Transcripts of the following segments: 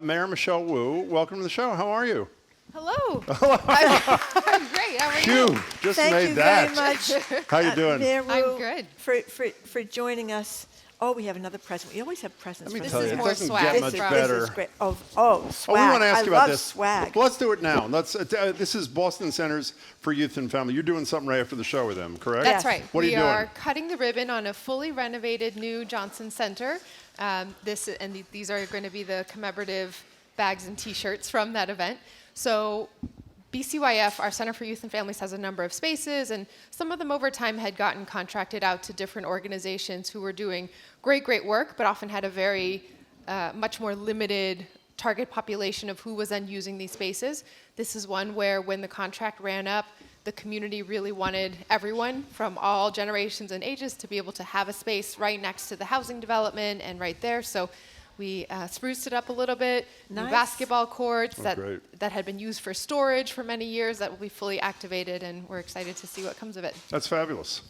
Mayor Michelle Wu, welcome to the show. How are you? Hello. I'm great. How are you? Phew, just Thank made you that. very much, How you doing? Mayor Wu, I'm good. for joining us. Oh, we have another present. We always have presents. Let me for tell is you, it more doesn't swag get much from- better. This is great. Oh, swag. Oh, we want to ask I you about love this. swag. Let's do it now. This is Boston Centers for Youth and Family. You're doing something right after the show with them, correct? That's Yes. right. What are you we doing? are cutting the ribbon on a fully renovated new Johnson Center. These are going to be the commemorative bags and T-shirts from that event. So BCYF, our Center for Youth and Families, has a number of spaces, and some of them over time had gotten contracted out to different organizations who were doing great work, but often had a very much more limited target population of who was then using these spaces. This is one where when the contract ran up, the community really wanted everyone from all generations and ages to be able to have a space right next to the housing development and right there. So we spruced it up a little bit. New Nice. basketball courts great. that had been used for storage for many years that will be fully activated, and we're excited to see what comes of it. That's fabulous.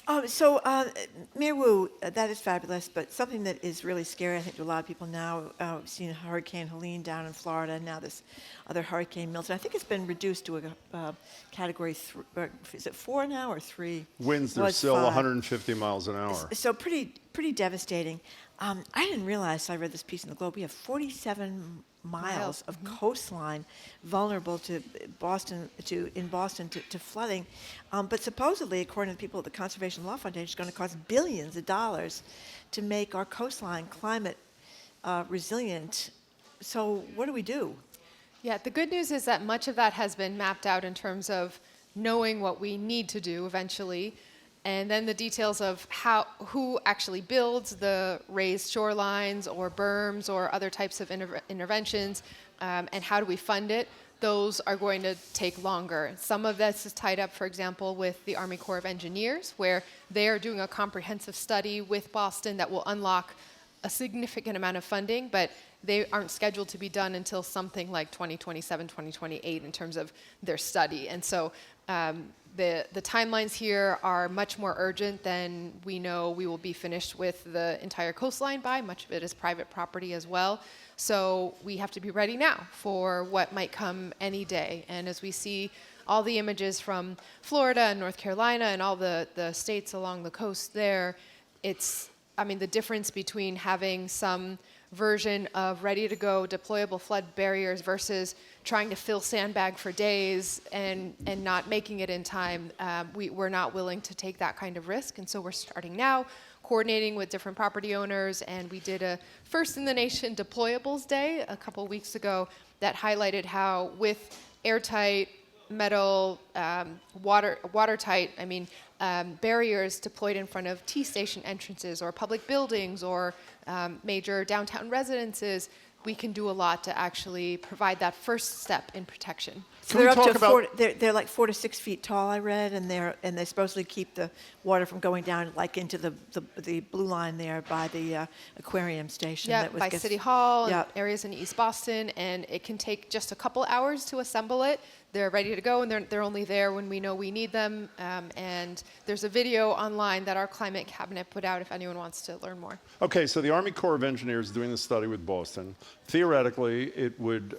Mayor Wu, that is fabulous, but something that is really scary, I think, to a lot of people now, we've seen Hurricane Helene down in Florida, and now this other Hurricane Milton. I think it's been reduced to a category 3, is it 4 now or 3? Winds are Was still 5. 150 miles an hour. So pretty devastating. I didn't realize, so I read this piece in the Globe, we have 47 miles of coastline vulnerable to in Boston to flooding. But supposedly, according to the people at the Conservation Law Foundation, it's going to cost billions of dollars to make our coastline climate resilient. So what do we do? Yeah, the good news is that much of that has been mapped out in terms of knowing what we need to do eventually, and then the details of who actually builds the raised shorelines or berms or other types of interventions, and how do we fund it. Those are going to take longer. Some of this is tied up, for example, with the Army Corps of Engineers, where they are doing a comprehensive study with Boston that will unlock a significant amount of funding, but they aren't scheduled to be done until something like 2027, 2028 in terms of their study. And so the timelines here are much more urgent than we know we will be finished with the entire coastline by. Much of it is private property as well. So we have to be ready now for what might come any day. And as we see all the images from Florida and North Carolina and all the states along the coast there, the difference between having some version of ready-to-go deployable flood barriers versus trying to fill sandbag for days and not making it in time, we're not willing to take that kind of risk. And so we're starting now, coordinating with different property owners, and we did a first-in-the-nation Deployables Day a couple weeks ago that highlighted how with airtight, metal, watertight, barriers deployed in front of T-station entrances or public buildings or major downtown residences, we can do a lot to actually provide that first step in protection. So Can we they're up talk to about- they're like 4 to 6 feet tall, I read, and they supposedly keep the water from going down like into the blue line there by the aquarium station. Yeah, by City Hall Yeah. and areas in East Boston, and it can take just a couple hours to assemble it. They're ready to go, and they're only there when we know we need them. And there's a video online that our climate cabinet put out if anyone wants to learn more. Okay, so the Army Corps of Engineers is doing the study with Boston. Theoretically, it would,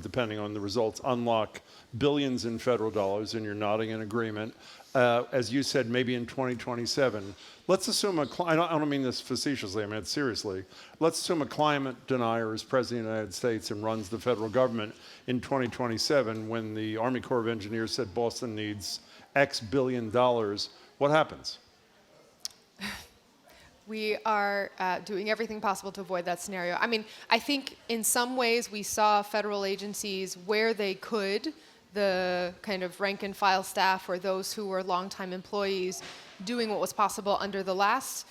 depending on the results, unlock billions in federal dollars, and you're nodding in agreement. As you said, maybe in 2027. Let's assume I don't mean this facetiously, I mean it seriously. Let's assume a climate denier is president of the United States and runs the federal government in 2027 when the Army Corps of Engineers said Boston needs X billion dollars. What happens? We are doing everything possible to avoid that scenario. I think in some ways we saw federal agencies where they could, the kind of rank and file staff or those who were longtime employees doing what was possible under the last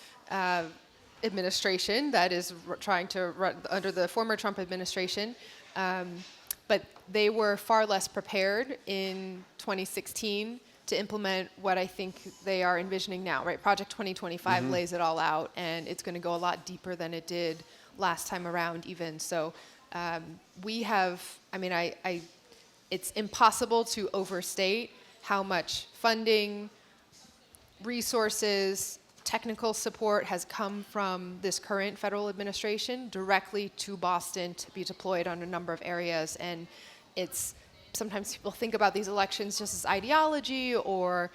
administration that is trying to run under the former Trump administration. But they were far less prepared in 2016 to implement what I think they are envisioning now, right? Project 2025 lays it all out, and it's going to go a lot deeper than it did last time around even. So we have, it's impossible to overstate how much funding, resources, technical support has come from this current federal administration directly to Boston to be deployed on a number of areas. And it's sometimes people think about these elections just as ideology or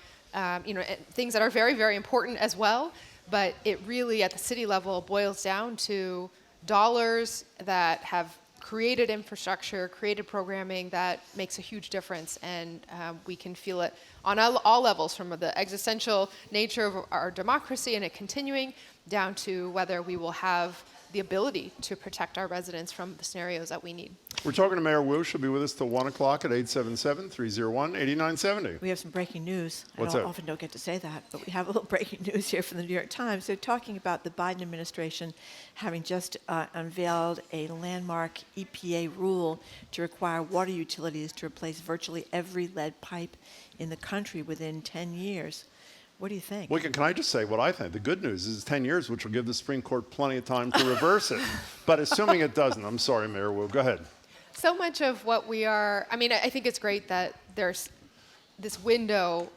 things that are very, very important as well. But it really, at the city level, boils down to dollars that have created infrastructure, created programming that makes a huge difference, and we can feel it on all levels, from the existential nature of our democracy and it continuing, down to whether we will have the ability to protect our residents from the scenarios that we need. We're talking to Mayor Wu. She'll be with us till 1 o'clock at 877-301-8970. We have some breaking news. What's I that? often don't get to say that, but we have a little breaking news here from the New York Times. They're talking about the Biden administration having just unveiled a landmark EPA rule to require water utilities to replace virtually every lead pipe in the country within 10 years. What do you think? Well, can I just say what I think? The good news is 10 years, which will give the Supreme Court plenty of time to reverse it. But assuming it doesn't, I'm sorry, Mayor Wu, go ahead. So much of what we are, I think it's great that there's this window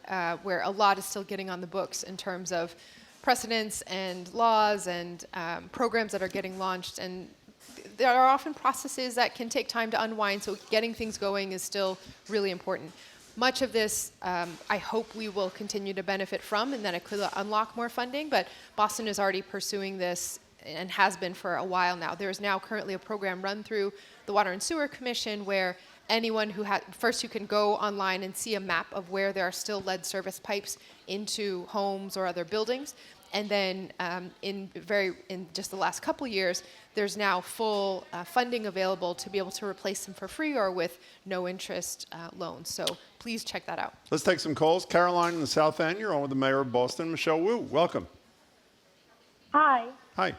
where a lot is still getting on the books in terms of precedents and laws and programs that are getting launched. And there are often processes that can take time to unwind, so getting things going is still really important. Much of this, I hope we will continue to benefit from, and that it could unlock more funding, but Boston is already pursuing this and has been for a while now. There is now currently a program run through the Water and Sewer Commission where anyone who first you can go online and see a map of where there are still lead service pipes into homes or other buildings. And then in just the last couple years, there's now full funding available to be able to replace them for free or with no interest loans. So please check that out. Let's take some calls. Caroline in the South End, you're on with the Mayor of Boston, Michelle Wu. Welcome. Hi. Hi.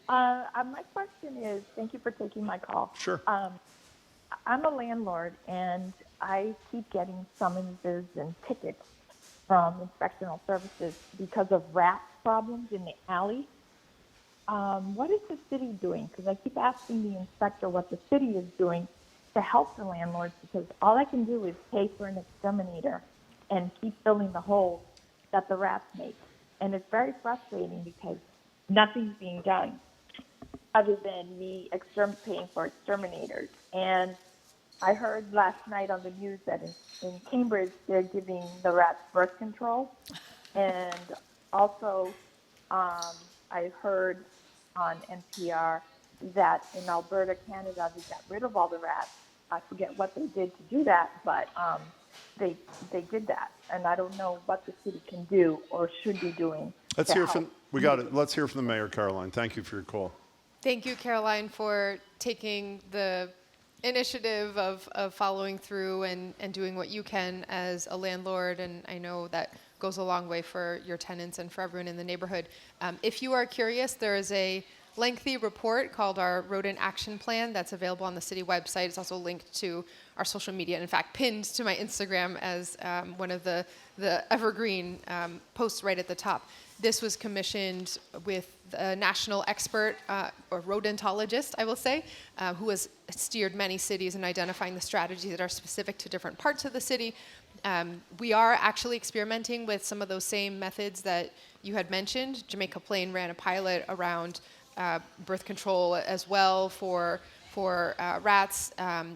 My question is, thank you for taking my call. Sure. I'm a landlord, and I keep getting summonses and tickets from inspectional services because of rat problems in the alley. What is the city doing? Because I keep asking the inspector what the city is doing to help the landlords, because all I can do is pay for an exterminator and keep filling the holes that the rats make. And it's very frustrating because nothing's being done other than me paying for exterminators. And I heard last night on the news that in Cambridge, they're giving the rats birth control. And also, I heard on NPR that in Alberta, Canada, they got rid of all the rats. I forget what they did to do that, but they did that. And I don't know what the city can do or should be doing. Let's hear from the mayor, Caroline. Thank you for your call. Thank you, Caroline, for taking the initiative of following through and doing what you can as a landlord, and I know that goes a long way for your tenants and for everyone in the neighborhood. If you are curious, there is a lengthy report called our Rodent Action Plan that's available on the city website. It's also linked to our social media, and in fact pinned to my Instagram as one of the evergreen posts right at the top. This was commissioned with a national expert, or rodentologist, I will say, who has steered many cities in identifying the strategies that are specific to different parts of the city. We are actually experimenting with some of those same methods that you had mentioned. Jamaica Plain ran a pilot around birth control as well for rats.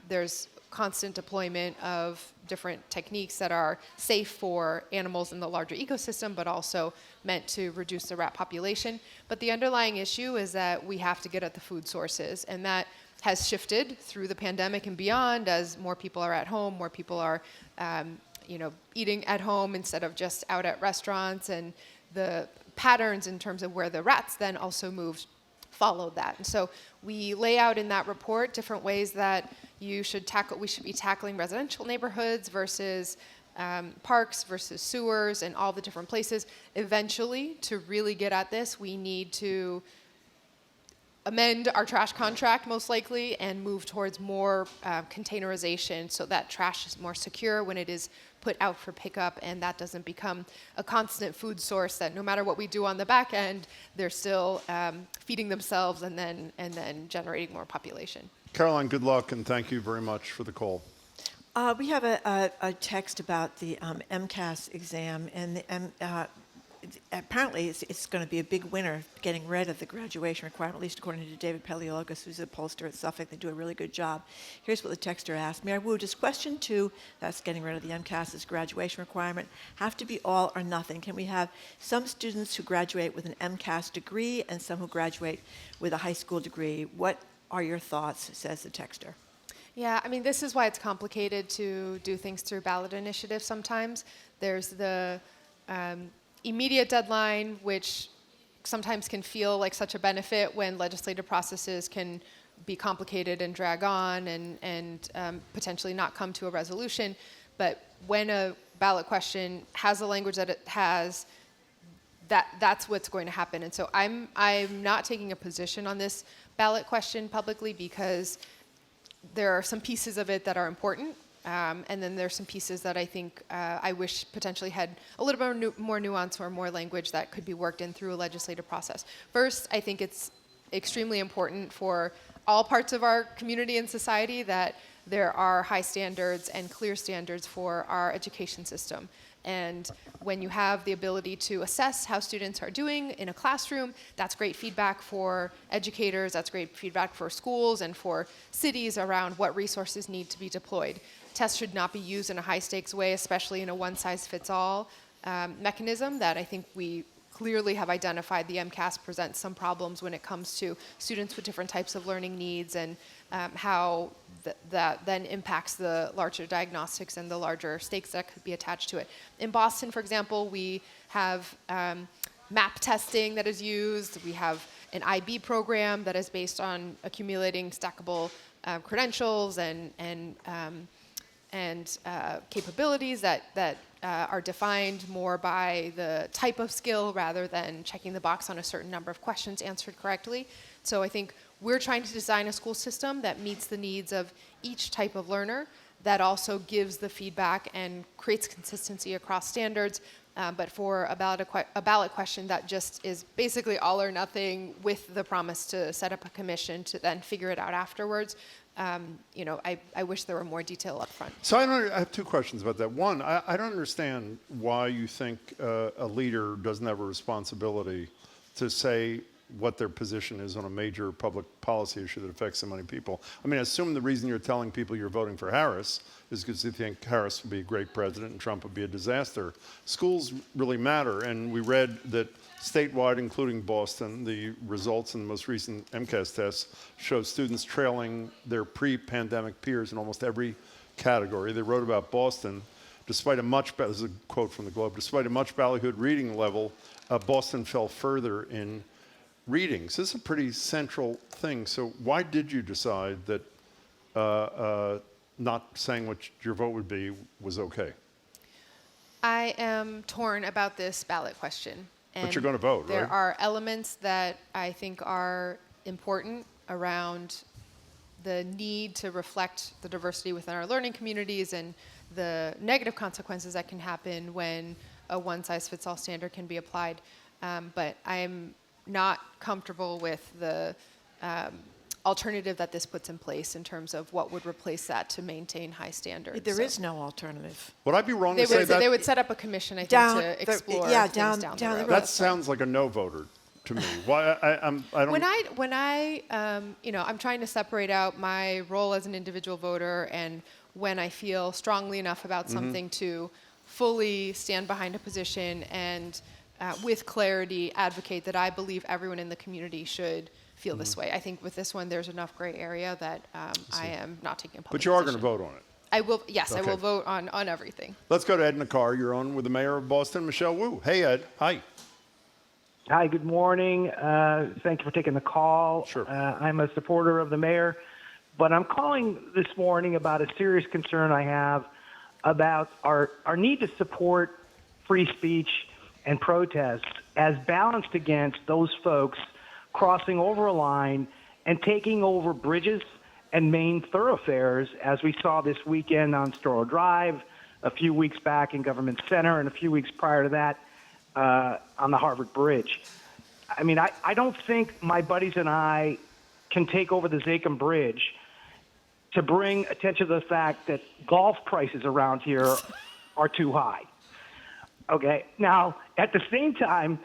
There's constant deployment of different techniques that are safe for animals in the larger ecosystem, but also meant to reduce the rat population. But the underlying issue is that we have to get at the food sources, and that has shifted through the pandemic and beyond as more people are at home, more people are eating at home instead of just out at restaurants, and the patterns in terms of where the rats then also moved followed that. And so we lay out in that report different ways that we should be tackling residential neighborhoods versus parks versus sewers and all the different places. Eventually, to really get at this, we need to amend our trash contract most likely and move towards more containerization so that trash is more secure when it is put out for pickup, and that doesn't become a constant food source that no matter what we do on the back end, they're still feeding themselves and then generating more population. Caroline, good luck, and thank you very much for the call. We have a text about the MCAS exam, and apparently it's going to be a big winner getting rid of the graduation requirement, at least according to David Paleologos, who's a pollster at Suffolk. They do a really good job. Here's what the texter asked. Mayor Wu, does question 2, that's getting rid of the MCAS's graduation requirement, have to be all or nothing? Can we have some students who graduate with an MCAS degree and some who graduate with a high school degree? What are your thoughts, says the texter. Yeah, I mean, this is why it's complicated to do things through ballot initiatives sometimes. There's the immediate deadline, which sometimes can feel like such a benefit when legislative processes can be complicated and drag on and potentially not come to a resolution. But when a ballot question has the language that it has, that's what's going to happen. And so I'm not taking a position on this ballot question publicly because there are some pieces of it that are important. And then there's some pieces that I think I wish potentially had a little bit more nuance or more language that could be worked in through a legislative process. First, I think it's extremely important for all parts of our community and society that there are high standards and clear standards for our education system. And when you have the ability to assess how students are doing in a classroom, that's great feedback for educators, that's great feedback for schools and for cities around what resources need to be deployed. Tests should not be used in a high-stakes way, especially in a one-size-fits-all mechanism that I think we clearly have identified. The MCAS presents some problems when it comes to students with different types of learning needs and how that then impacts the larger diagnostics and the larger stakes that could be attached to it. In Boston, for example, we have MAP testing that is used. We have an IB program that is based on accumulating stackable credentials and capabilities that are defined more by the type of skill rather than checking the box on a certain number of questions answered correctly. So I think we're trying to design a school system that meets the needs of each type of learner, that also gives the feedback and creates consistency across standards. But for a ballot question that just is basically all or nothing with the promise to set up a commission to then figure it out afterwards, I wish there were more detail up front. So I have 2 questions about that. One, I don't understand why you think a leader doesn't have a responsibility to say what their position is on a major public policy issue that affects so many people. I mean, I assume the reason you're telling people you're voting for Harris is because you think Harris would be a great president and Trump would be a disaster. Schools really matter, and we read that statewide, including Boston, the results in the most recent MCAS tests show students trailing their pre-pandemic peers in almost every category. They wrote about Boston. Despite a much, this is a quote from the Globe, despite a much ballyhooed reading level, Boston fell further in readings. This is a pretty central thing. So why did you decide that not saying what your vote would be was okay? I am torn about this ballot question. But you're going to vote, right? There are elements that I think are important around the need to reflect the diversity within our learning communities and the negative consequences that can happen when a one-size-fits-all standard can be applied. But I'm not comfortable with the alternative that this puts in place in terms of what would replace that to maintain high standards. There is no alternative. Would I be wrong to say that? They would set up a commission, I think, to explore things down the road. That sounds like a no voter to me. Why I don't. When I I'm trying to separate out my role as an individual voter and when I feel strongly enough about something to fully stand behind a position and with clarity advocate that I believe everyone in the community should feel this way. I think with this one, there's enough gray area that I am not taking a public But you are position. going to vote on it. I will. Yes, Okay. I will vote on everything. Let's go to Ed Nakar. You're on with the mayor of Boston, Michelle Wu. Hey, Ed. Hi. Hi, good morning. Thank you for taking the call. Sure. I'm a supporter of the mayor, but I'm calling this morning about a serious concern I have about our need to support free speech and protest as balanced against those folks crossing over a line and taking over bridges and main thoroughfares, as we saw this weekend on Storrow Drive, a few weeks back in Government Center, and a few weeks prior to that on the Harvard Bridge. I mean, I don't think my buddies and I can take over the Zakim Bridge to bring attention to the fact that golf prices around here are too high. Okay. Now, at the same time,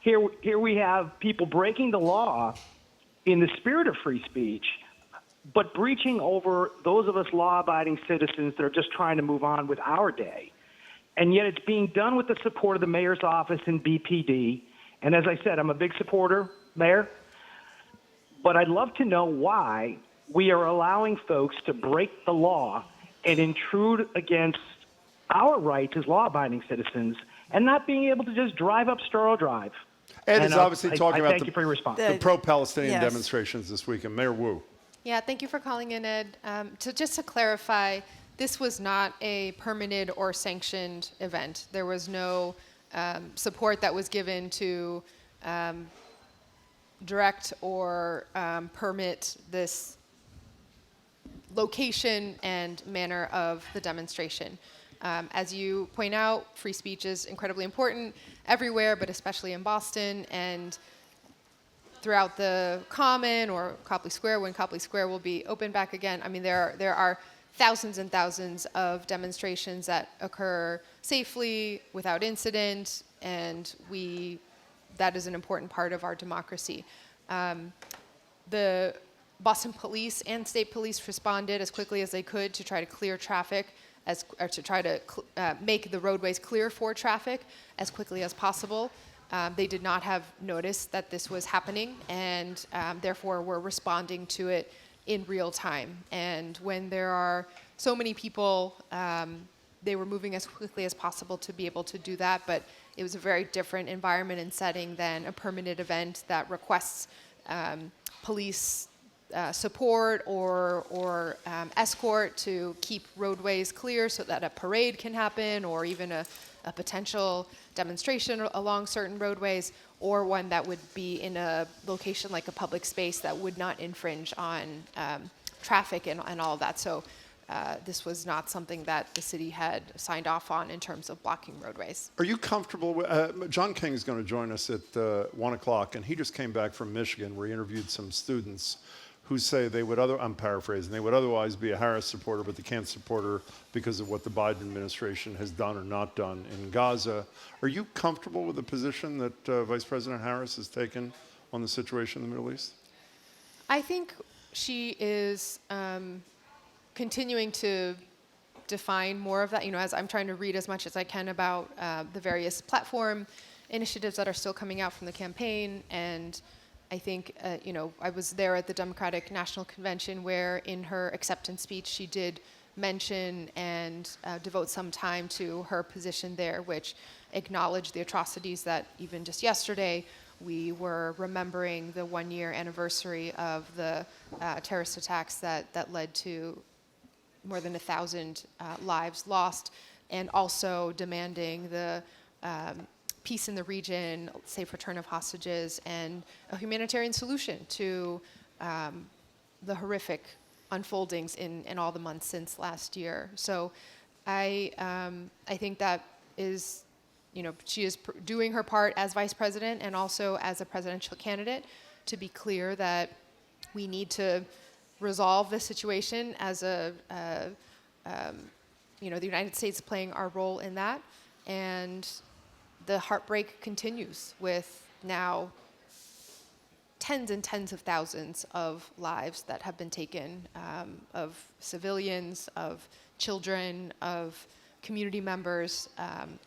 here we have people breaking the law in the spirit of free speech, but breaching over those of us law-abiding citizens that are just trying to move on with our day. And yet it's being done with the support of the mayor's office and BPD. And as I said, I'm a big supporter, Mayor. But I'd love to know why we are allowing folks to break the law and intrude against our rights as law-abiding citizens and not being able to just drive up Storrow Drive. Ed is And, obviously talking about thank you for your response. the pro-Palestinian Yes. demonstrations this weekend. Mayor Wu. Yeah, thank you for calling in, Ed. Just to clarify, this was not a permitted or sanctioned event. There was no support that was given to direct or permit this location and manner of the demonstration. As you point out, free speech is incredibly important everywhere, but especially in Boston and throughout the Common or Copley Square, when Copley Square will be open back again. I mean, there are thousands and thousands of demonstrations that occur safely, without incident, and that is an important part of our democracy. The Boston police and state police responded as quickly as they could to try to clear traffic, or to try to make the roadways clear for traffic as quickly as possible. They did not have notice that this was happening, and therefore were responding to it in real time. And when there are so many people, they were moving as quickly as possible to be able to do that, but it was a very different environment and setting than a permanent event that requests police support or escort to keep roadways clear so that a parade can happen, or even a potential demonstration along certain roadways, or one that would be in a location like a public space that would not infringe on traffic and all of that. So this was not something that the city had signed off on in terms of blocking roadways. Are you comfortable with, John King is going to join us at 1 o'clock, and he just came back from Michigan where he interviewed some students who say they would I'm paraphrasing, they would otherwise be a Harris supporter, but they can't support her because of what the Biden administration has done or not done in Gaza. Are you comfortable with the position that Vice President Harris has taken on the situation in the Middle East? I think she is continuing to define more of that, as I'm trying to read as much as I can about the various platform initiatives that are still coming out from the campaign. And I think, I was there at the Democratic National Convention where in her acceptance speech she did mention and devote some time to her position there, which acknowledged the atrocities that even just yesterday we were remembering the 1-year anniversary of the terrorist attacks that led to more than 1,000 lives lost, and also demanding the peace in the region, safe return of hostages, and a humanitarian solution to the horrific unfoldings in all the months since last year. So I think that is, she is doing her part as vice president and also as a presidential candidate to be clear that we need to resolve this situation as the United States playing our role in that. And the heartbreak continues with now tens and tens of thousands of lives that have been taken, of civilians, of children, of community members,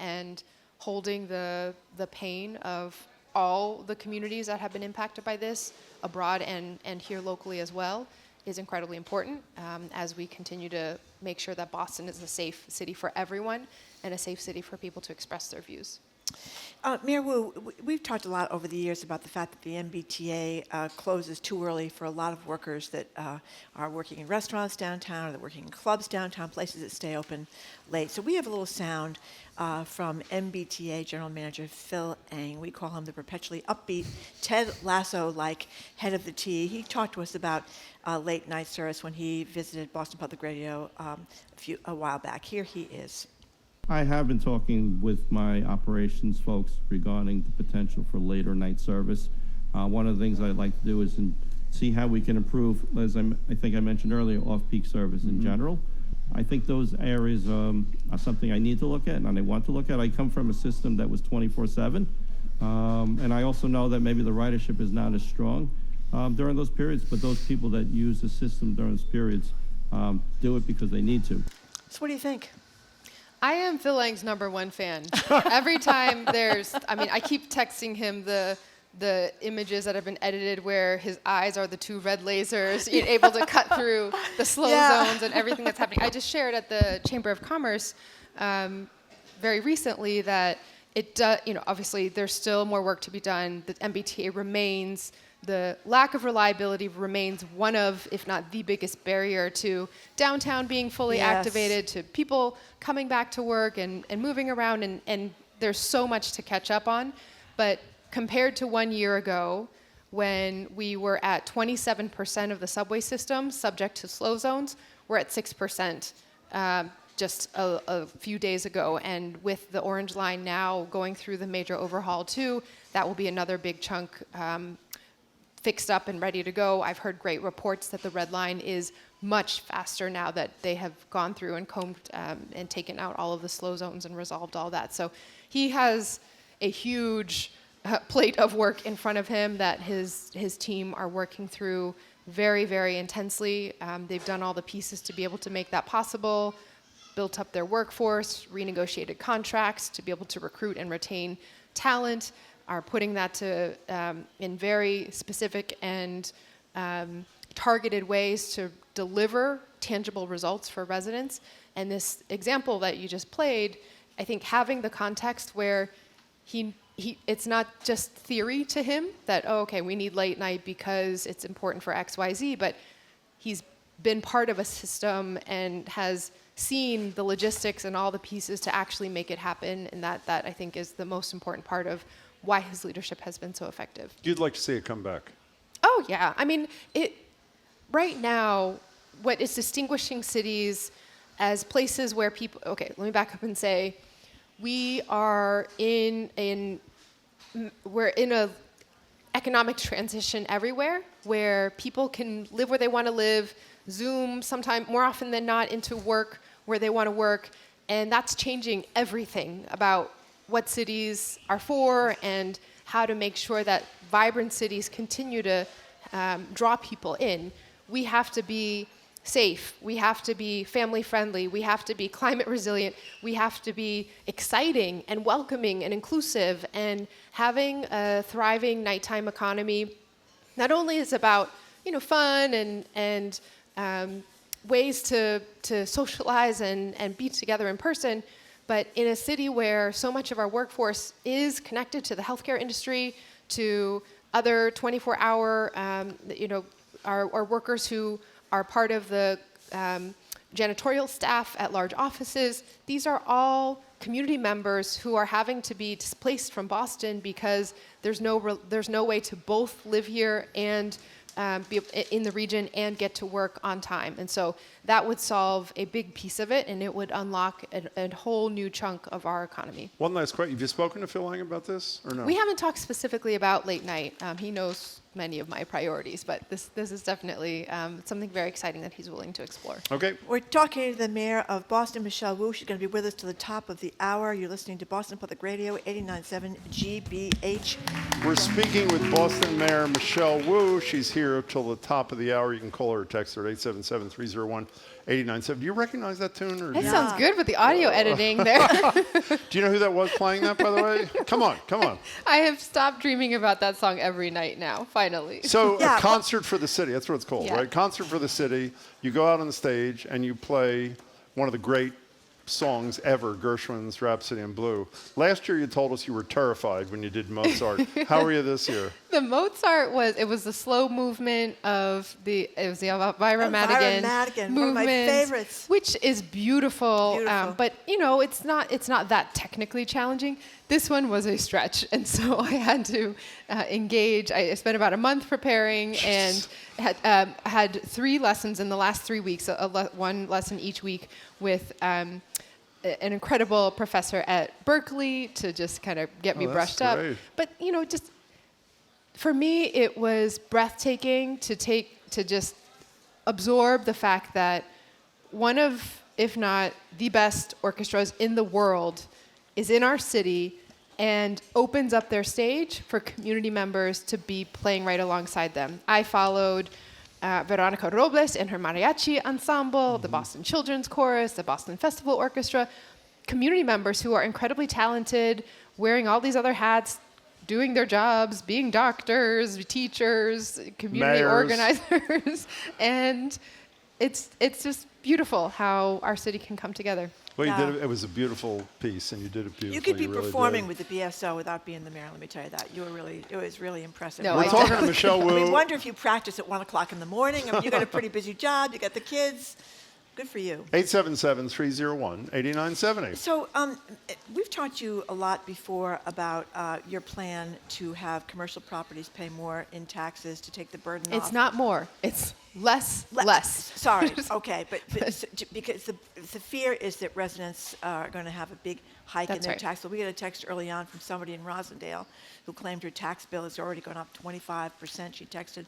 and holding the pain of all the communities that have been impacted by this, abroad and here locally as well, is incredibly important as we continue to make sure that Boston is a safe city for everyone and a safe city for people to express their views. Mayor Wu, we've talked a lot over the years about the fact that the MBTA closes too early for a lot of workers that are working in restaurants downtown, or they're working in clubs downtown, places that stay open late. So we have a little sound from MBTA General Manager Phil Eng. We call him the perpetually upbeat, Ted Lasso-like head of the T. He talked to us about late night service when he visited Boston Public Radio a while back. Here he is. I have been talking with my operations folks regarding the potential for later night service. One of the things I'd like to do is see how we can improve, as I think I mentioned earlier, off-peak service in general. I think those areas are something I need to look at and I want to look at. I come from a system that was 24/7, and I also know that maybe the ridership is not as strong during those periods, but those people that use the system during those periods do it because they need to. So what do you think? I am Phil Lang's #1 fan. Every time I keep texting him the images that have been edited where his eyes are the 2 red lasers, able to cut through the slow zones and everything that's happening. I just shared at the Chamber of Commerce very recently that obviously there's still more work to be done. The MBTA remains, the lack of reliability remains one of, if not the biggest barrier to downtown being fully activated, to people coming back to work and moving around, and there's so much to catch up on. But compared to 1 year ago, when we were at 27% of the subway system subject to slow zones, we're at 6% just a few days ago. And with the Orange Line now going through the major overhaul too, that will be another big chunk fixed up and ready to go. I've heard great reports that the Red Line is much faster now that they have gone through and combed and taken out all of the slow zones and resolved all that. So he has a huge plate of work in front of him that his team are working through very, very intensely. They've done all the pieces to be able to make that possible, built up their workforce, renegotiated contracts to be able to recruit and retain talent, are putting that to in very specific and targeted ways to deliver tangible results for residents. And this example that you just played, I think having the context where it's not just theory to him that, we need late night because it's important for X, Y, Z, but he's been part of a system and has seen the logistics and all the pieces to actually make it happen. And that I think is the most important part of why his leadership has been so effective. You'd like to see it come back? Oh, yeah. I mean, right now, what is distinguishing cities as places where people, let me back up and say, we're in a economic transition everywhere where people can live where they want to live, Zoom sometime more often than not into work where they want to work, and that's changing everything about what cities are for and how to make sure that vibrant cities continue to draw people in. We have to be safe, we have to be family friendly, we have to be climate resilient, we have to be exciting and welcoming and inclusive, and having a thriving nighttime economy not only is about fun and ways to socialize and be together in person, but in a city where so much of our workforce is connected to the healthcare industry, to other 24-hour, our workers who are part of the janitorial staff at large offices. These are all community members who are having to be displaced from Boston because there's no way to both live here and be in the region and get to work on time. And so that would solve a big piece of it, and it would unlock a whole new chunk of our economy. One last question. Have you spoken to Phil Lang about this or no? We haven't talked specifically about late night. He knows many of my priorities, but this is definitely something very exciting that he's willing to explore. Okay. We're talking to the mayor of Boston, Michelle Wu. She's going to be with us to the top of the hour. You're listening to Boston Public Radio, 89.7 GBH. We're speaking with Boston Mayor Michelle Wu. She's here till the top of the hour. You can call her or text her at 877-301-89.7. Do you recognize that tune? Or That sounds good with the audio editing there. Do you know who that was playing that, by the way? Come on. I have stopped dreaming about that song every night now, finally. So a concert for the city, that's what it's called, Yeah. right? Concert for the city. You go out on the stage and you play one of the great songs ever, Gershwin's Rhapsody in Blue. Last year you told us you were terrified when you did Mozart. How are you this year? The Mozart was the slow movement of the Elvira Madigan Madigan, movement, one of my favorites. which is beautiful. Beautiful. But it's not that technically challenging. This one was a stretch, and so I had to engage. I spent about a month preparing and had 3 lessons in the last 3 weeks, one lesson each week with an incredible professor at Berkeley to just kind of get me brushed up. But just for me, it was breathtaking to just absorb the fact that if not the best orchestras in the world, is in our city and opens up their stage for community members to be playing right alongside them. I followed Veronica Robles and her mariachi ensemble, the Boston Children's Chorus, the Boston Festival Orchestra, community members who are incredibly talented, wearing all these other hats, doing their jobs, being doctors, teachers, community Mayors. organizers, and it's just beautiful how our city can come together. Well, you Yeah. did it. It was a beautiful piece, and you did it beautifully. You could be really performing did. with the BSO without being the mayor. Let me tell you that. It was really impressive. No, We're I talking to Michelle We Wu. wonder if you practice at 1 o'clock in the morning. I mean, you got a pretty busy job. You got the kids. Good for you. 877-301-8970. So we've taught you a lot before about your plan to have commercial properties pay more in taxes to take the burden off. It's not more, it's less. Sorry. Okay, but because the fear is that residents are going to have a big hike in That's their right. tax bill. We got a text early on from somebody in Rosendale who claimed her tax bill has already gone up 25%. She texted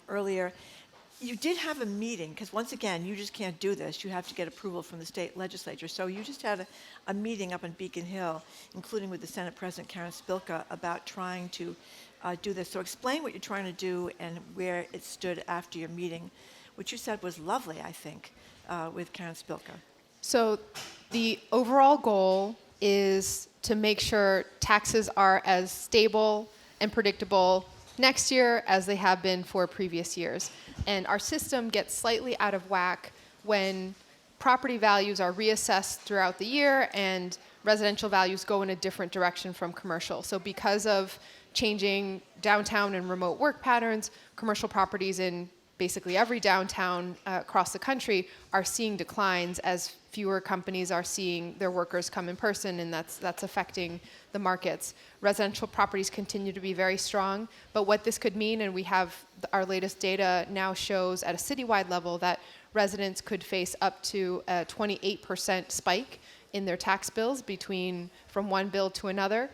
earlier. You did have a meeting, because once again, you just can't do this. You have to get approval from the state legislature. So you just had a meeting up in Beacon Hill, including with the Senate President Karen Spilka, about trying to do this. So explain what you're trying to do and where it stood after your meeting, which you said was lovely, I think, with Karen Spilka. So the overall goal is to make sure taxes are as stable and predictable next year as they have been for previous years. And our system gets slightly out of whack when property values are reassessed throughout the year and residential values go in a different direction from commercial. So because of changing downtown and remote work patterns, commercial properties in basically every downtown across the country are seeing declines as fewer companies are seeing their workers come in person, and that's affecting the markets. Residential properties continue to be very strong, but what this could mean, and we have our latest data now shows at a citywide level that residents could face up to a 28% spike in their tax bills from one bill to another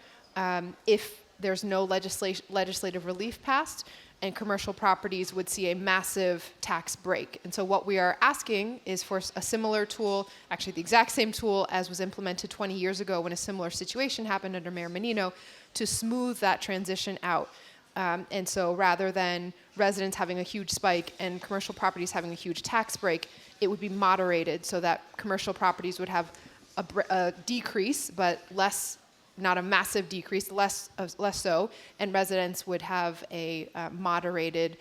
if there's no legislative relief passed, and commercial properties would see a massive tax break. And so what we are asking is for a similar tool, actually the exact same tool as was implemented 20 years ago when a similar situation happened under Mayor Menino, to smooth that transition out. And so rather than residents having a huge spike and commercial properties having a huge tax break, it would be moderated so that commercial properties would have a decrease, but less, not a massive decrease, less so, and residents would have a moderated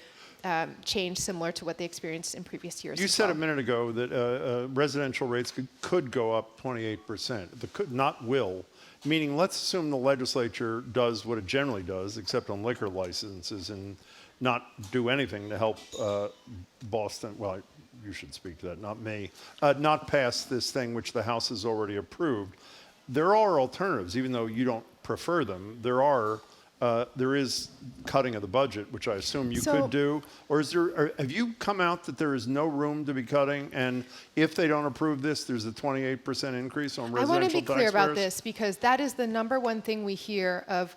change similar to what they experienced in previous years. You said a minute ago that residential rates could go up 28%. The could, not will. Meaning, let's assume the legislature does what it generally does, except on liquor licenses, and not do anything to help Boston. Well, you should speak to that, not me. Not pass this thing which the House has already approved. There are alternatives, even though you don't prefer them. There is cutting of the budget, which I assume you could do. Or have you come out that there is no room to be cutting, and if they don't approve this, there's a 28% increase on residential taxpayers? I want to be clear about this, because that is the number one thing we hear of,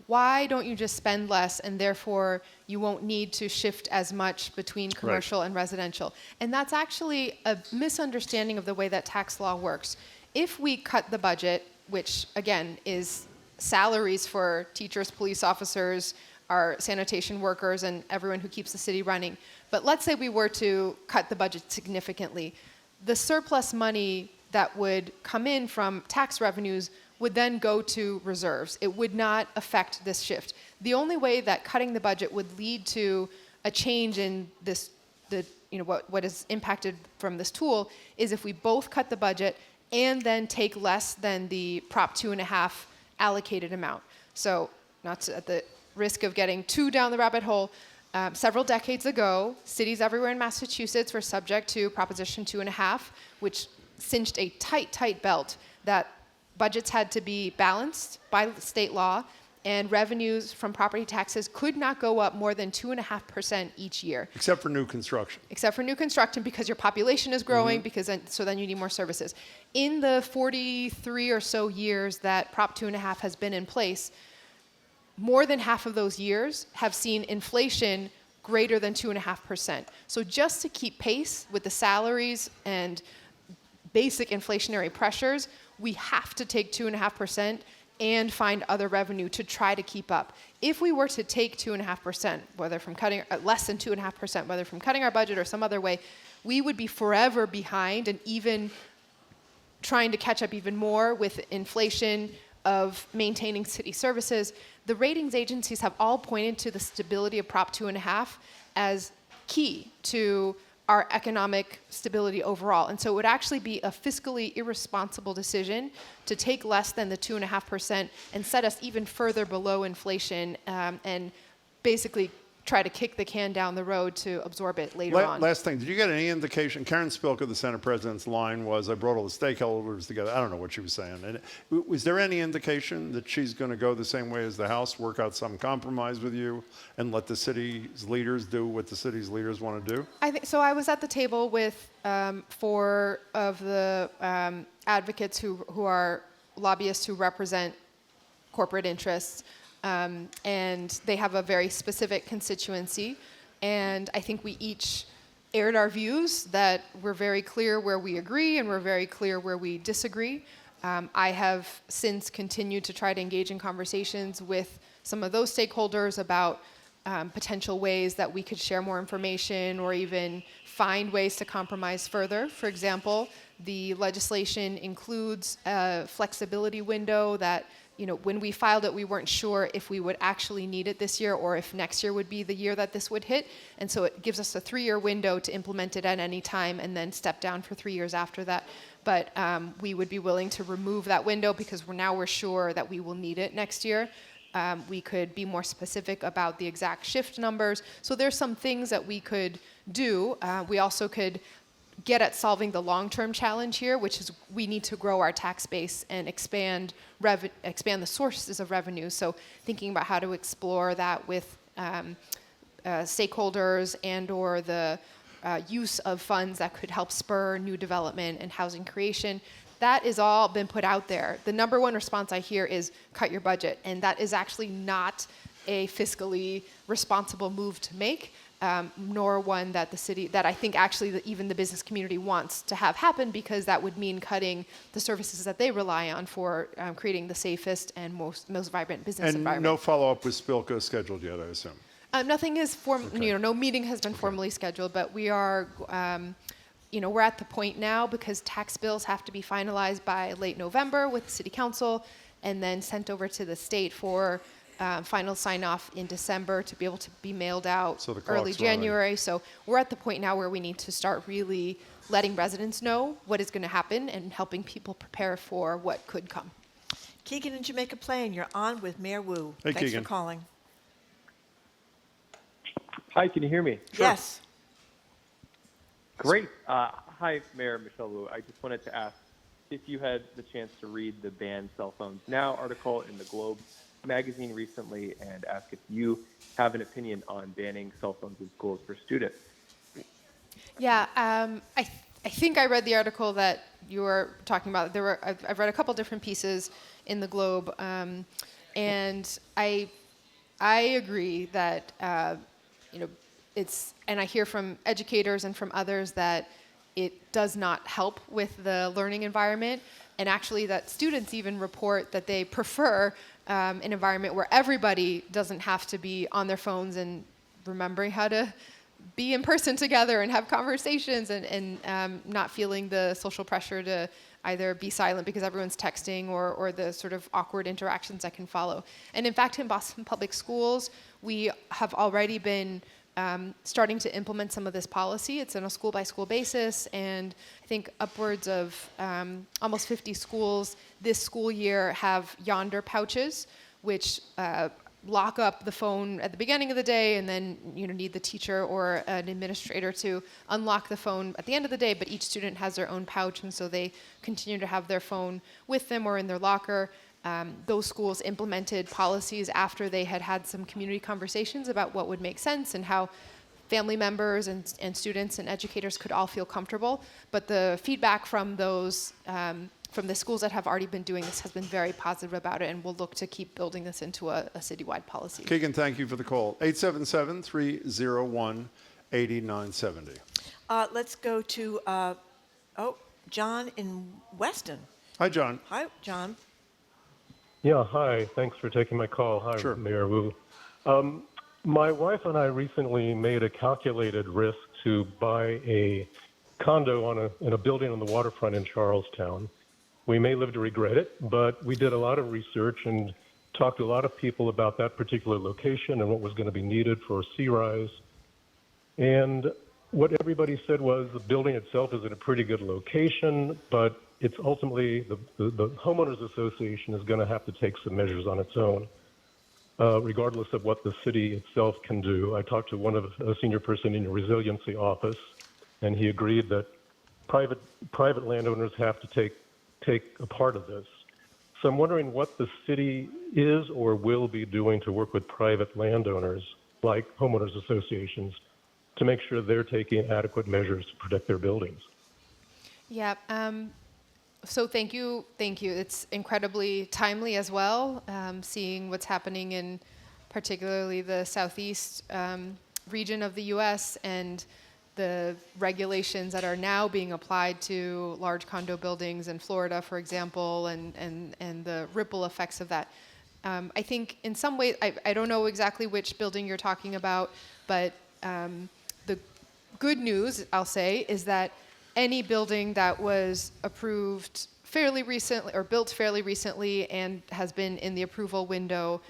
why don't you just spend less and therefore you won't need to shift as much between commercial and residential. And that's actually a misunderstanding of the way that tax law works. If we cut the budget, which again is salaries for teachers, police officers, our sanitation workers, and everyone who keeps the city running. But let's say we were to cut the budget significantly. The surplus money that would come in from tax revenues would then go to reserves. It would not affect this shift. The only way that cutting the budget would lead to a change in this, what is impacted from this tool, is if we both cut the budget and then take less than the Prop 2.5 allocated amount. So, not at the risk of getting too down the rabbit hole, several decades ago, cities everywhere in Massachusetts were subject to Proposition 2.5, which cinched a tight belt that budgets had to be balanced by state law, and revenues from property taxes could not go up more than 2.5% each year. Except for new construction. Except for new construction, because your population is growing, so then you need more services. In the 43 or so years that Prop 2.5 has been in place, more than half of those years have seen inflation greater than 2.5%. So just to keep pace with the salaries and basic inflationary pressures, we have to take 2.5% and find other revenue to try to keep up. If we were to take 2.5%, whether from cutting, less than 2.5%, whether from cutting our budget or some other way, we would be forever behind and even trying to catch up even more with inflation of maintaining city services. The ratings agencies have all pointed to the stability of Prop 2.5 as key to our economic stability overall. And so it would actually be a fiscally irresponsible decision to take less than the 2.5% and set us even further below inflation and basically try to kick the can down the road to absorb it later on. Last thing, did you get any indication? Karen Spilka, the Senate President's line was, I brought all the stakeholders together. I don't know what she was saying. And was there any indication that she's going to go the same way as the House, work out some compromise with you, and let the city's leaders do what the city's leaders want to do? I think so. I was at the table with 4 of the advocates who are lobbyists who represent corporate interests. And they have a very specific constituency. And I think we each aired our views that we're very clear where we agree and we're very clear where we disagree. I have since continued to try to engage in conversations with some of those stakeholders about potential ways that we could share more information or even find ways to compromise further. For example, the legislation includes a flexibility window that, when we filed it, we weren't sure if we would actually need it this year or if next year would be the year that this would hit. And so it gives us a 3-year window to implement it at any time and then step down for 3 years after that. But we would be willing to remove that window because we're sure that we will need it next year. We could be more specific about the exact shift numbers. So there's some things that we could do. We also could get at solving the long-term challenge here, which is we need to grow our tax base and expand the sources of revenue. So thinking about how to explore that with stakeholders and/or the use of funds that could help spur new development and housing creation. That is all been put out there. The number one response I hear is cut your budget, and that is actually not a fiscally responsible move to make. Nor one that that I think actually even the business community wants to have happen, because that would mean cutting the services that they rely on for creating the safest and most vibrant business environment. And no follow-up with Spilka scheduled yet, I assume? Nothing is no meeting has been formally scheduled, but we are, we're at the point now because tax bills have to be finalized by late November with the city council and then sent over to the state for final sign-off in December to be able to be mailed out early January. So we're at the point now where we need to start really letting residents know what is going to happen and helping people prepare for what could come. Keegan in Jamaica Plain, you're on with Mayor Wu. Hey, Thanks Keegan. for calling. Hi, can you hear me? Sure. Yes. Great. Hi, Mayor Michelle Wu. I just wanted to ask if you had the chance to read the Ban Cell Phones Now article in the Globe magazine recently and ask if you have an opinion on banning cell phones in schools for students. Yeah, I think I read the article that you were talking about. I've read a couple different pieces in the Globe, and I agree that and I hear from educators and from others that it does not help with the learning environment, and actually that students even report that they prefer an environment where everybody doesn't have to be on their phones and remembering how to be in person together and have conversations and not feeling the social pressure to either be silent because everyone's texting or the sort of awkward interactions that can follow. And in fact, in Boston Public Schools, we have already been starting to implement some of this policy. It's on a school-by-school basis, and I think upwards of almost 50 schools this school year have yonder pouches, which lock up the phone at the beginning of the day, and then need the teacher or an administrator to unlock the phone at the end of the day. But each student has their own pouch, and so they continue to have their phone with them or in their locker. Those schools implemented policies after they had some community conversations about what would make sense and how family members and students and educators could all feel comfortable. But the feedback from those from the schools that have already been doing this has been very positive about it, and we'll look to keep building this into a citywide policy. Keegan, thank you for the call. 877-301-8970. Let's go to, John in Weston. Hi, John. Hi, John. Yeah, hi. Thanks for taking my call. Hi, Sure. Mayor Wu. My wife and I recently made a calculated risk to buy a condo in a building on the waterfront in Charlestown. We may live to regret it, but we did a lot of research and talked to a lot of people about that particular location and what was going to be needed for sea rise. And what everybody said was the building itself is in a pretty good location, but it's ultimately the homeowners association is going to have to take some measures on its own, regardless of what the city itself can do. I talked to a senior person in your resiliency office, and he agreed that private landowners have to take a part of this. So I'm wondering what the city is or will be doing to work with private landowners, like homeowners associations, to make sure they're taking adequate measures to protect their buildings. Yeah. So thank you. It's incredibly timely as well, seeing what's happening in particularly the southeast region of the U.S. and the regulations that are now being applied to large condo buildings in Florida, for example, and the ripple effects of that. I think in some ways, I don't know exactly which building you're talking about, but the good news, I'll say, is that any building that was approved fairly recently or built fairly recently and has been in the approval window,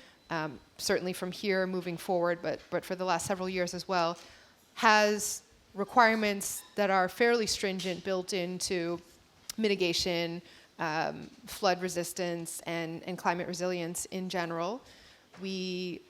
certainly from here moving forward, but for the last several years as well, has requirements that are fairly stringent built into mitigation, flood resistance, and climate resilience in general. We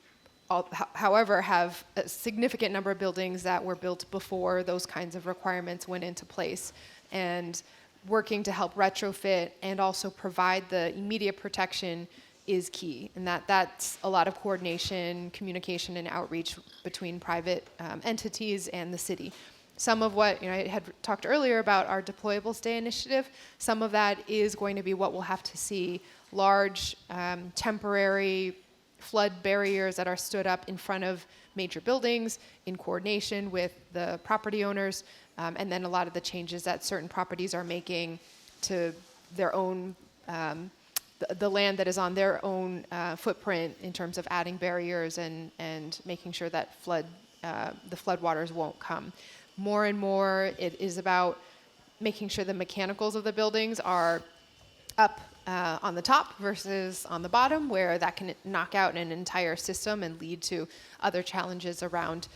however, have a significant number of buildings that were built before those kinds of requirements went into place, and working to help retrofit and also provide the immediate protection is key. And that's a lot of coordination, communication, and outreach between private entities and the city. Some of what, I had talked earlier about our Deployable Stay initiative, some of that is going to be what we'll have to see, large temporary flood barriers that are stood up in front of major buildings in coordination with the property owners, and then a lot of the changes that certain properties are making to their own, the land that is on their own footprint in terms of adding barriers and making sure that the floodwaters won't come. More and more, it is about making sure the mechanicals of the buildings are up on the top versus on the bottom, where that can knock out an entire system and lead to other challenges around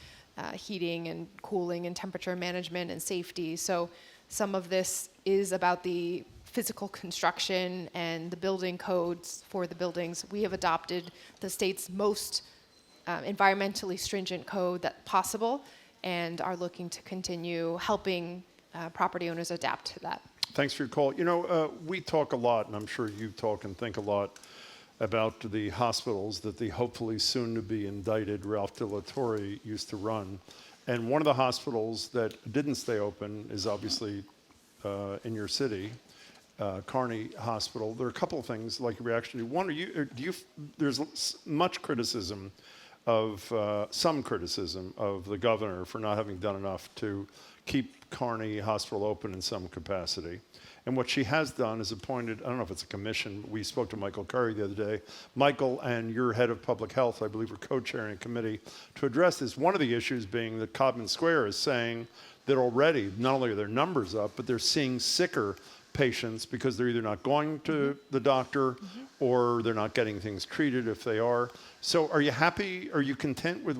heating and cooling and temperature management and safety. So some of this is about the physical construction and the building codes for the buildings. We have adopted the state's most environmentally stringent code that possible, and are looking to continue helping property owners adapt to that. Thanks for your call. We talk a lot, and I'm sure you talk and think a lot about the hospitals that the hopefully soon-to-be indicted Ralph De La Torre used to run. And one of the hospitals that didn't stay open is obviously in your city, Kearney Hospital. There are a couple of things like your reaction. One, there's much criticism some criticism of the governor for not having done enough to keep Kearney Hospital open in some capacity. And what she has done is appointed, I don't know if it's a commission, but we spoke to Michael Curry the other day. Michael and your head of public health, I believe, are co-chairing a committee to address this. One of the issues being that Codman Square is saying that already, not only are their numbers up, but they're seeing sicker patients because they're either not going to the doctor or they're not getting things treated if they are. So are you happy, are you content with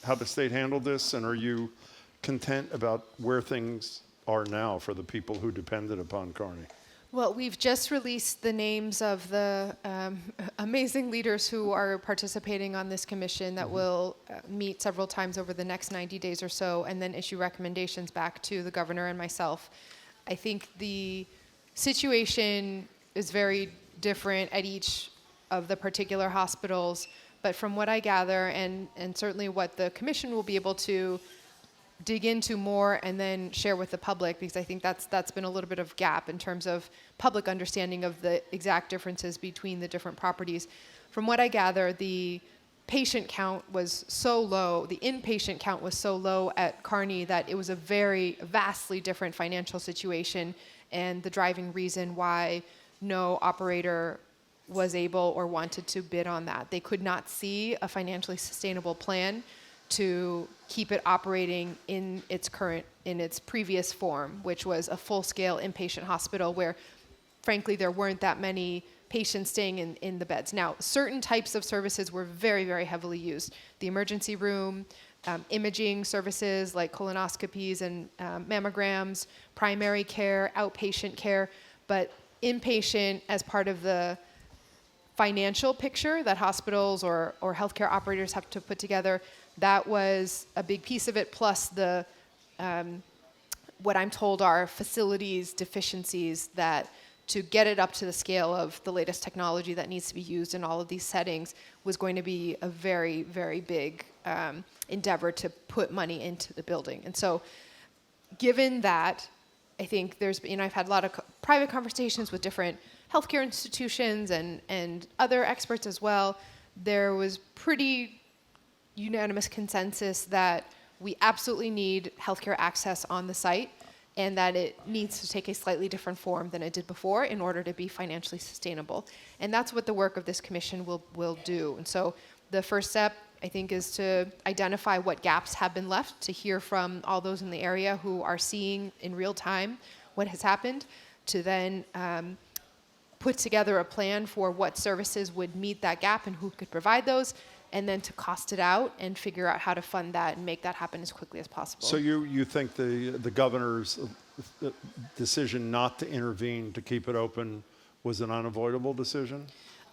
how the state handled this, and are you content about where things are now for the people who depended upon Kearney? Well, we've just released the names of the amazing leaders who are participating on this commission that will meet several times over the next 90 days or so, and then issue recommendations back to the governor and myself. I think the situation is very different at each of the particular hospitals, but from what I gather, and certainly what the commission will be able to dig into more and then share with the public, because I think that's been a little bit of gap in terms of public understanding of the exact differences between the different properties. From what I gather, the patient count was so low, the inpatient count was so low at Kearney that it was a very vastly different financial situation, and the driving reason why no operator was able or wanted to bid on that. They could not see a financially sustainable plan to keep it operating in its previous form, which was a full-scale inpatient hospital where, frankly, there weren't that many patients staying in the beds. Now, certain types of services were very, very heavily used. The emergency room, imaging services like colonoscopies and mammograms, primary care, outpatient care, but inpatient as part of the financial picture that hospitals or healthcare operators have to put together, that was a big piece of it, plus the what I'm told are facilities deficiencies that to get it up to the scale of the latest technology that needs to be used in all of these settings was going to be a very, very big endeavor to put money into the building. And so given that, I think I've had a lot of private conversations with different healthcare institutions and other experts as well. There was pretty unanimous consensus that we absolutely need healthcare access on the site, and that it needs to take a slightly different form than it did before in order to be financially sustainable. And that's what the work of this commission will do. And so the first step, I think, is to identify what gaps have been left, to hear from all those in the area who are seeing in real time what has happened, to then put together a plan for what services would meet that gap and who could provide those, and then to cost it out and figure out how to fund that and make that happen as quickly as possible. So you think the governor's decision not to intervene to keep it open was an unavoidable decision,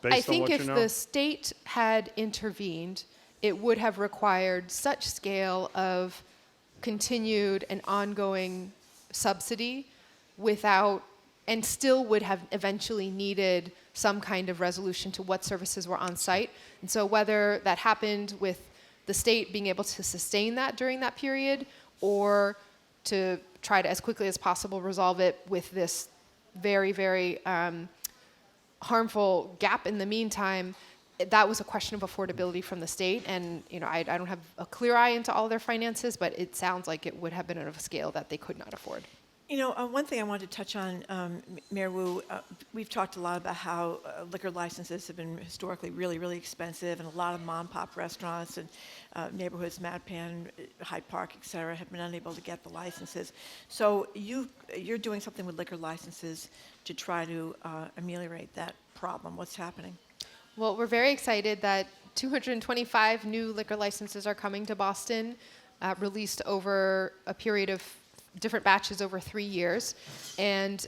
based on I think what if you know? the state had intervened, it would have required such scale of continued and ongoing subsidy and still would have eventually needed some kind of resolution to what services were on site. And so whether that happened with the state being able to sustain that during that period, or to try to, as quickly as possible, resolve it with this very, very harmful gap in the meantime, that was a question of affordability from the state. And I don't have a clear eye into all their finances, but it sounds like it would have been of a scale that they could not afford. One thing I wanted to touch on, Mayor Wu, we've talked a lot about how liquor licenses have been historically really, really expensive, and a lot of mom-pop restaurants and neighborhoods, Mattapan, Hyde Park, et cetera, have been unable to get the licenses. So you're doing something with liquor licenses to try to ameliorate that problem. What's happening? Well, we're very excited that 225 new liquor licenses are coming to Boston, released over a period of different batches over 3 years. And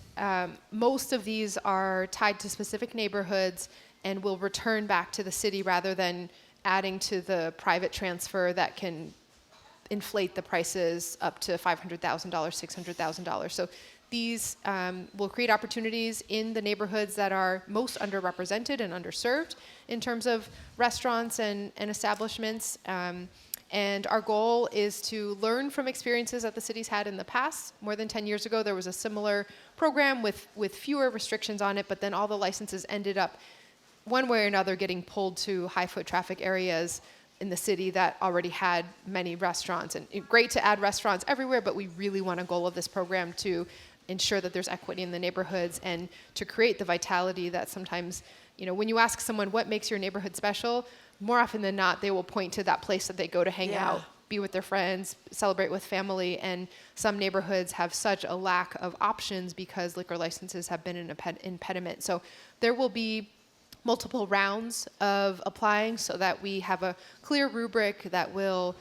most of these are tied to specific neighborhoods and will return back to the city rather than adding to the private transfer that can inflate the prices up to $500,000, $600,000. So these will create opportunities in the neighborhoods that are most underrepresented and underserved in terms of restaurants and establishments. And our goal is to learn from experiences that the city's had in the past. More than 10 years ago, there was a similar program with fewer restrictions on it, but then all the licenses ended up, one way or another, getting pulled to high foot traffic areas in the city that already had many restaurants. And great to add restaurants everywhere, but we really want a goal of this program to ensure that there's equity in the neighborhoods and to create the vitality that sometimes, when you ask someone what makes your neighborhood special, more often than not, they will point to that place that they go to hang out, be with their friends, celebrate with family. And some neighborhoods have such a lack of options because liquor licenses have been an impediment. So there will be multiple rounds of applying so that we have a clear rubric that will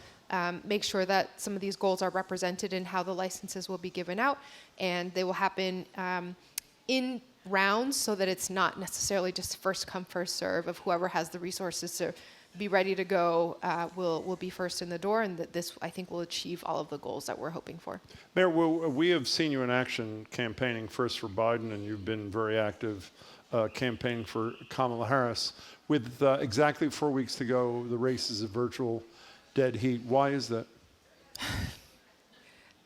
make sure that some of these goals are represented in how the licenses will be given out. And they will happen in rounds so that it's not necessarily just first come, first serve of whoever has the resources to be ready to go will be first in the door, and that this, I think, will achieve all of the goals that we're hoping for. Mayor, we have seen you in action campaigning first for Biden, and you've been very active campaigning for Kamala Harris. With exactly 4 weeks to go, the race is a virtual dead heat. Why is that?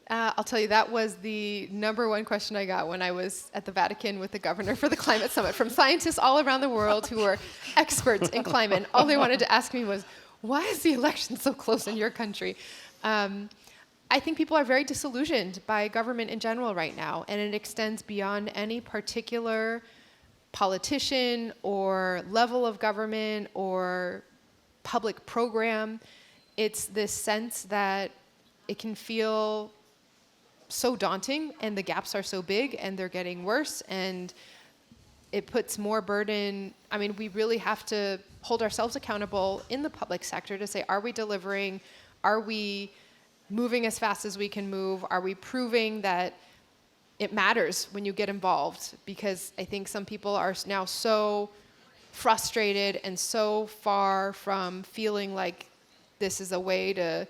I'll tell you, that was the number one question I got when I was at the Vatican with the governor for the climate summit from scientists all around the world who are experts in climate. And all they wanted to ask me was, why is the election so close in your country? I think people are very disillusioned by government in general right now, and it extends beyond any particular politician or level of government or public program. It's this sense that it can feel so daunting, and the gaps are so big, and they're getting worse, and it puts more burden. I mean, we really have to hold ourselves accountable in the public sector to say, are we delivering? Are we moving as fast as we can move? Are we proving that it matters when you get involved? Because I think some people are now so frustrated and so far from feeling like this is a way to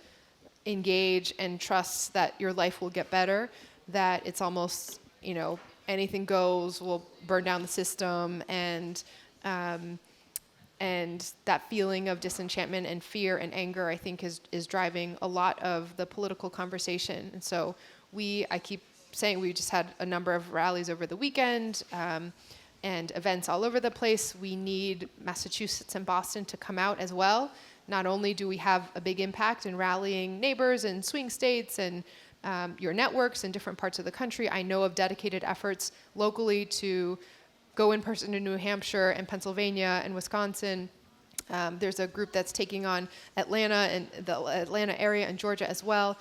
engage and trust that your life will get better, that it's almost, anything goes, will burn down the system, and that feeling of disenchantment and fear and anger, I think, is driving a lot of the political conversation. And so I keep saying, we just had a number of rallies over the weekend and events all over the place. We need Massachusetts and Boston to come out as well. Not only do we have a big impact in rallying neighbors and swing states and your networks in different parts of the country, I know of dedicated efforts locally to go in person to New Hampshire and Pennsylvania and Wisconsin. There's a group that's taking on Atlanta and the Atlanta area and Georgia as well.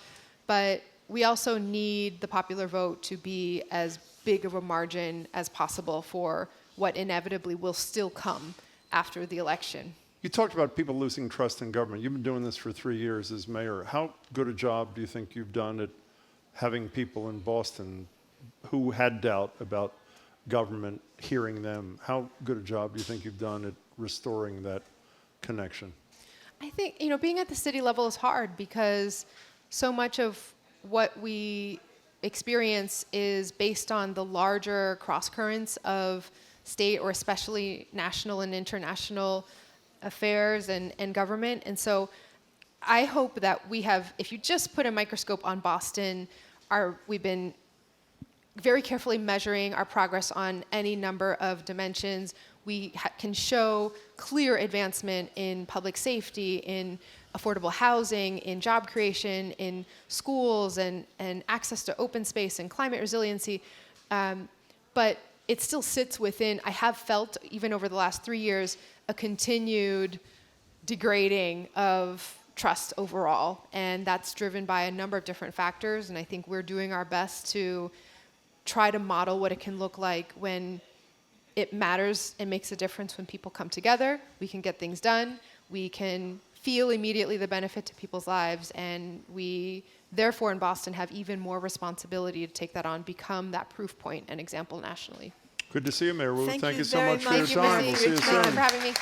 But we also need the popular vote to be as big of a margin as possible for what inevitably will still come after the election. You talked about people losing trust in government. You've been doing this for 3 years as mayor. How good a job do you think you've done at having people in Boston who had doubt about government hearing them? How good a job do you think you've done at restoring that connection? I think, being at the city level is hard because so much of what we experience is based on the larger cross currents of state or especially national and international affairs and government. And so I hope that we have, if you just put a microscope on Boston, we've been very carefully measuring our progress on any number of dimensions. We can show clear advancement in public safety, in affordable housing, in job creation, in schools, and access to open space and climate resiliency. But it still sits within, I have felt, even over the last 3 years, a continued degrading of trust overall. And that's driven by a number of different factors. And I think we're doing our best to try to model what it can look like when it matters and makes a difference when people come together. We can get things done. We can feel immediately the benefit to people's lives. And we, therefore, in Boston, have even more responsibility to take that on, become that proof point and example nationally. Good to see you, Mayor Wu. Thank Thank you you so very much for your much. time. Thank We'll see you you, Missy. soon. for having me.